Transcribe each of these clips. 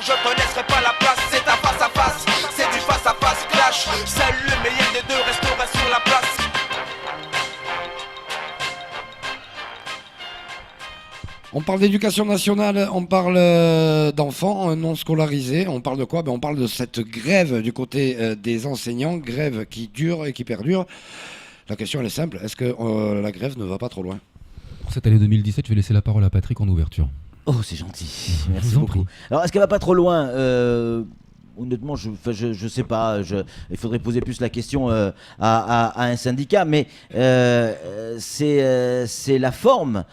je te laisserai pas la place. C'est un face à face, c'est du face à face clash. Seul le meilleur des deux restera sur la place. On parle d'éducation nationale, on parle d'enfants non scolarisés, on parle de quoi? On parle de cette grève du côté des enseignants, grève qui dure et qui perdure. La question elle est simple, est-ce que la grève ne va pas trop loin? Pour cette année 2017, je vais laisser la parole à Patrick en ouverture. Oh, c'est gentil, merci beaucoup. Alors, est-ce qu'elle va pas trop loin? Honnêtement, je sais pas. Il faudrait poser plus la question à un syndicat, mais c'est la forme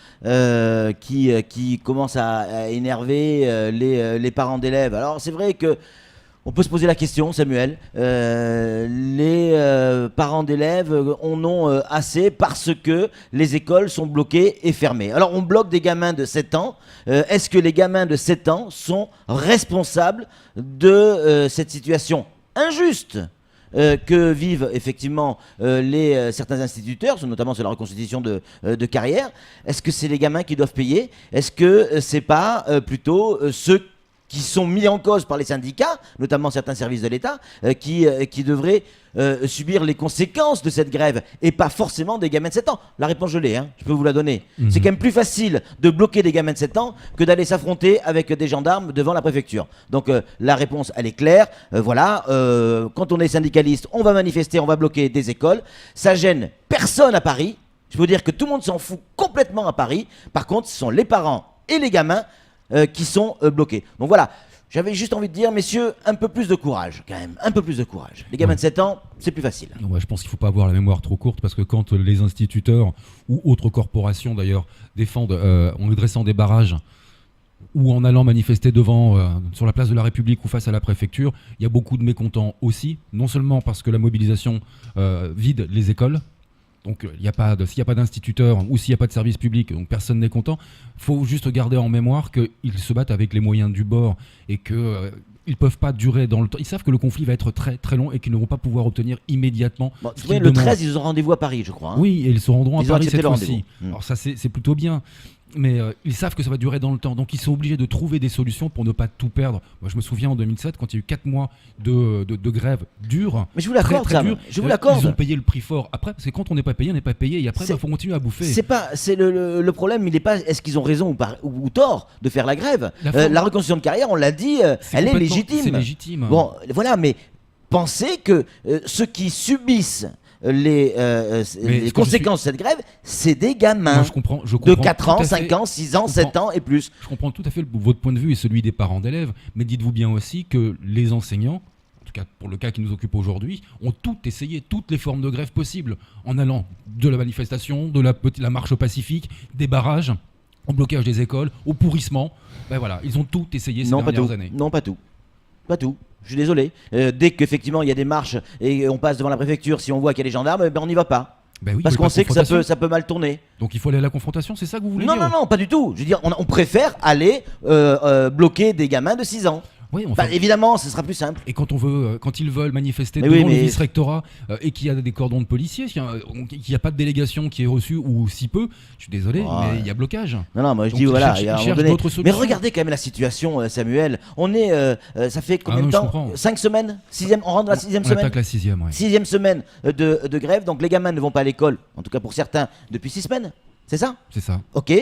qui commence à énerver les parents d'élèves. Alors, c'est vrai que on peut se poser la question, Samuel. Les parents d'élèves en ont assez parce que les écoles sont bloquées et fermées. Alors, on bloque des gamins de 7 ans. Est-ce que les gamins de 7 ans sont responsables de cette situation injuste que vivent effectivement certains instituteurs, notamment sur la reconstitution de carrière? Est-ce que c'est les gamins qui doivent payer? Est-ce que c'est pas plutôt ceux qui sont mis en cause par les syndicats, notamment certains services de l'État, qui devraient subir les conséquences de cette grève, et pas forcément des gamins de 7 ans? La réponse, je l'ai, je peux vous la donner. C'est quand même plus facile de bloquer des gamins de 7 ans que d'aller s'affronter avec des gendarmes devant la préfecture. Donc la réponse, elle est claire. Voilà, quand on est syndicaliste, on va manifester, on va bloquer des écoles. Ça gêne personne à Paris. Je peux vous dire que tout le monde s'en fout complètement à Paris. Par contre, ce sont les parents et les gamins qui sont bloqués. Donc voilà, j'avais juste envie de dire, messieurs, un peu plus de courage quand même, un peu plus de courage. Les gamins de 7 ans, c'est plus facile. Ouais, je pense qu'il ne faut pas avoir la mémoire trop courte, parce que quand les instituteurs ou autres corporations d'ailleurs défendent en dressant des barrages ou en allant manifester devant, sur la place de la République ou face à la préfecture, il y a beaucoup de mécontents aussi, non seulement parce que la mobilisation vide les écoles. Donc s'il n'y a pas d'instituteurs ou s'il n'y a pas de service public, donc personne n'est content. Il faut juste garder en mémoire qu'ils se battent avec les moyens du bord et qu'ils ne peuvent pas durer dans le temps. Ils savent que le conflit va être très très long et qu'ils ne vont pas pouvoir obtenir immédiatement. Bon, le 13, ils ont rendez-vous à Paris, je crois. Oui, et ils se rendront à Paris cette fois-ci. Alors ça, c'est plutôt bien. Mais ils savent que ça va durer dans le temps, donc ils sont obligés de trouver des solutions pour ne pas tout perdre. Moi, je me souviens en 2007, quand il y a eu 4 mois de grève dure. Mais je vous l'accorde, très dure, je vous l'accorde. Ils ont payé le prix fort. Après, parce que quand on n'est pas payé, on n'est pas payé. Et après, il faut continuer à bouffer. C'est le problème, il n'est pas est-ce qu'ils ont raison ou tort de faire la grève. La reconstitution de carrière, on l'a dit, elle est légitime. C'est légitime. Bon, voilà, mais pensez que ceux qui subissent les conséquences de cette grève, c'est des gamins. Moi, je comprends de 4 ans, 5 ans, 6 ans, 7 ans et plus. Je comprends tout à fait votre point de vue et celui des parents d'élèves, mais dites-vous bien aussi que les enseignants, en tout cas pour le cas qui nous occupe aujourd'hui, ont essayé toutes les formes de grève possibles, en allant de la manifestation, de la marche pacifique, des barrages, au blocage des écoles, au pourrissement. Ben voilà, ils ont tout essayé ces dernières années. Non, pas tout. Pas tout. Je suis désolé. Dès qu'effectivement il y a des marches et on passe devant la préfecture, si on voit qu'il y a des gendarmes, on n'y va pas. Ben oui, parce qu'on sait que ça peut mal tourner. Donc il faut aller à la confrontation, c'est ça que vous voulez dire? Non, pas du tout. Je veux dire, on préfère aller bloquer des gamins de 6 ans. Oui, évidemment, ce sera plus simple. Et quand ils veulent manifester devant le vice-rectorat et qu'il y a des cordons de policiers, qu'il n'y a pas de délégation qui est reçue ou si peu, je suis désolé, mais il y a blocage. Non, moi je dis voilà, il y a d'autres solutions. Mais regardez quand même la situation, Samuel. On est, ça fait combien de temps? 5 semaines, on rentre dans la 6e semaine. On attaque la 6e, ouais. 6e semaine de grève, donc les gamins ne vont pas à l'école, en tout cas pour certains, depuis 6 semaines. C'est ça? C'est ça. Ok,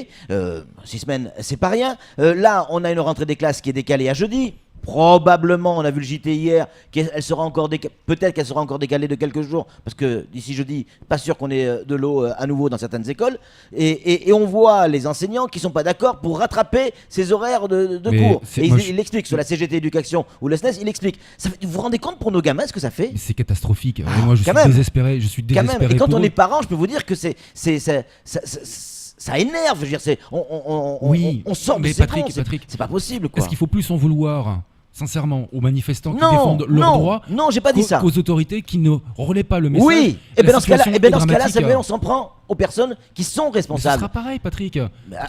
6 semaines, c'est pas rien. Là, on a une rentrée des classes qui est décalée à jeudi. Probablement, on a vu le JT hier, peut-être qu'elle sera encore décalée de quelques jours, parce que d'ici jeudi, pas sûr qu'on ait de l'eau à nouveau dans certaines écoles. Et on voit les enseignants qui sont pas d'accord pour rattraper ces horaires de cours. Et il explique sur la CGT Éducation ou le SNES, il explique. Vous vous rendez compte pour nos gamins ce que ça fait? C'est catastrophique. Moi, je suis désespéré. Et quand on est parent, je peux vous dire que ça énerve, je veux dire, on sort de ces ponts, c'est pas possible, quoi. Est-ce qu'il faut plus en vouloir, sincèrement, aux manifestants qui défendent leurs droits? Non, j'ai pas dit ça. Aux autorités qui ne relaient pas le message. Oui, et bien dans ce cas-là, Samuel, on s'en prend aux personnes qui sont responsables. Mais ce sera pareil, Patrick.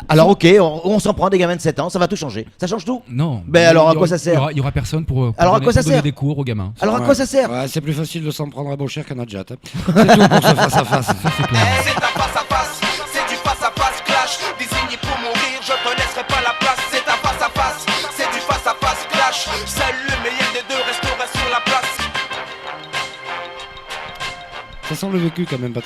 Alors ok, on s'en prend des gamins de 7 ans, ça va tout changer. Ça change tout? Non. Alors à quoi ça sert? Il y aura personne pour donner des cours aux gamins. Alors à quoi ça sert? C'est plus facile de s'en prendre à Beauchère qu'à Nadjat. C'est tout pour ce face à face. C'est clair. C'est un face à face, c'est du face à face clash. Désigné pour mourir, je te laisserai pas la place. C'est un face à face, c'est du face à face clash. Ça sent le vécu quand même, Patrick.